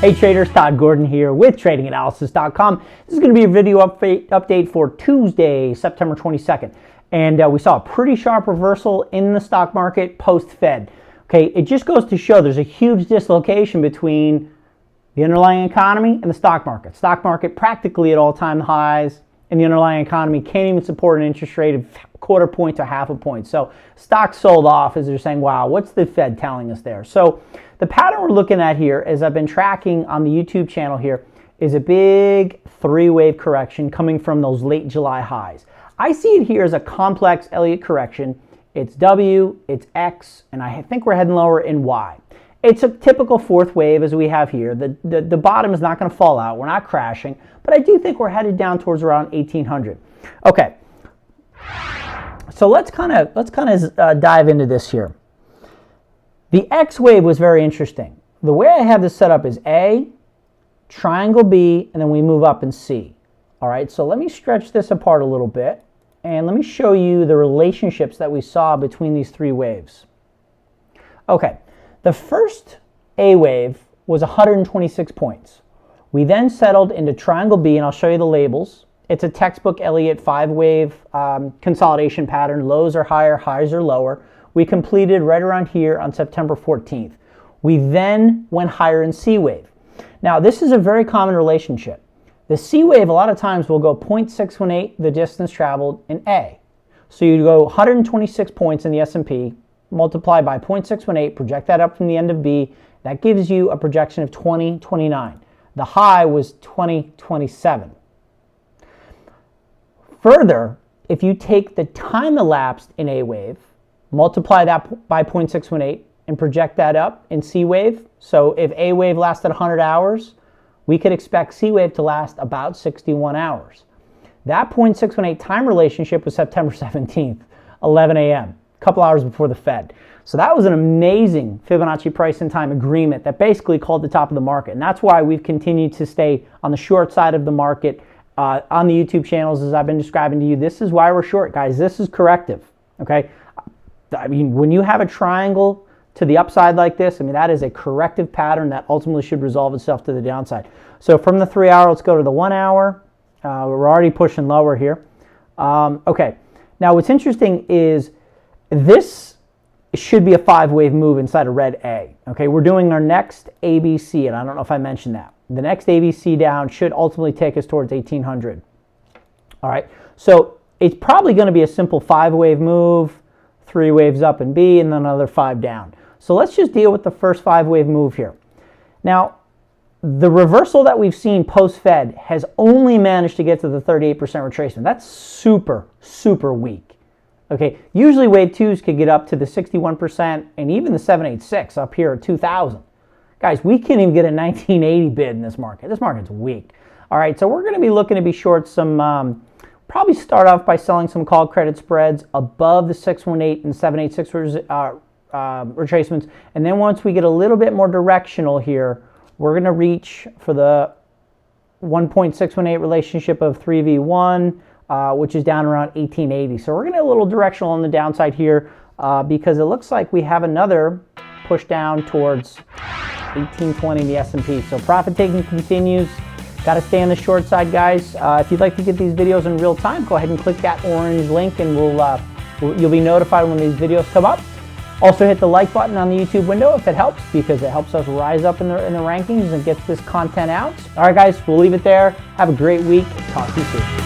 Hey traders, Todd Gordon here with TradingAnalysis.com. This is going to be a video update for Tuesday, September 22nd. And we saw a pretty sharp reversal in the stock market post-Fed. Okay, it just goes to show there's a huge dislocation between the underlying economy and the stock market. Stock market practically at all-time highs, and the underlying economy can't even support an interest rate of quarter point to half a point. So stocks sold off as they're saying, wow, what's the Fed telling us there? So the pattern we're looking at here, as I've been tracking on the YouTube channel here, is a big three-wave correction coming from those late July highs. I see it here as a complex Elliott correction. It's W, it's X, and I think we're heading lower in Y. It's a typical fourth wave as we have here. The bottom is not going to fall out. We're not crashing, but I do think we're headed down towards around 1800. Okay, so let's kind of dive into this here. The X wave was very interesting. The way I have this set up is A, triangle B, and then we move up in C. All right, so let me stretch this apart a little bit, and let me show you the relationships that we saw between these three waves. Okay. The first A wave was 126 points. We then settled into triangle B, and I'll show you the labels. It's a textbook Elliott five-wave consolidation pattern. Lows are higher, highs are lower. We completed right around here on September 14th. We then went higher in C wave. Now, this is a very common relationship. The C wave, a lot of times, will go 0.618 the distance traveled in A. So you go 126 points in the S&P, multiply by 0.618, project that up from the end of B. That gives you a projection of 2029. The high was 2027. Further, if you take the time elapsed in A wave, multiply that by 0.618, and project that up in C wave. So if A wave lasted 100 hours, we could expect C wave to last about 61 hours. That 0.618 time relationship was September 17th, 11 a.m., a couple hours before the Fed. So that was an amazing Fibonacci price and time agreement that basically called the top of the market. And that's why we've continued to stay on the short side of the market on the YouTube channels, as I've been describing to you. This is why we're short, guys. This is corrective, okay? I mean, when you have a triangle to the upside like this, I mean, that is a corrective pattern that ultimately should resolve itself to the downside. So from the 3 hour, let's go to the 1 hour. We're already pushing lower here. Okay, now what's interesting is this should be a five-wave move inside of red A. Okay, we're doing our next ABC, and I don't know if I mentioned that. The next ABC down should ultimately take us towards 1800. All right, so it's probably going to be a simple five-wave move, three waves up in B, and then another five down. So let's just deal with the first five-wave move here. Now, the reversal that we've seen post-Fed has only managed to get to the 38% retracement. That's super, super weak. Okay, usually wave twos could get up to the 61% and even the 786 up here at 2000. Guys, we can't even get a 1980 bid in this market. This market's weak. All right, so we're going to be looking to be short some, probably start off by selling some call credit spreads above the 618 and 786 retracements. And then once we get a little bit more directional here, we're going to reach for the 1.618 relationship of 3v1, which is down around 1880. So we're going to get a little directional on the downside here because it looks like we have another push down towards 1820 in the S&P. So profit taking continues. Got to stay on the short side, guys. If you'd like to get these videos in real time, go ahead and click that orange link and you'll be notified when these videos come up. Also hit the like button on the YouTube window if it helps, because it helps us rise up in the rankings and get this content out. All right, guys, we'll leave it there. Have a great week. Talk to you soon.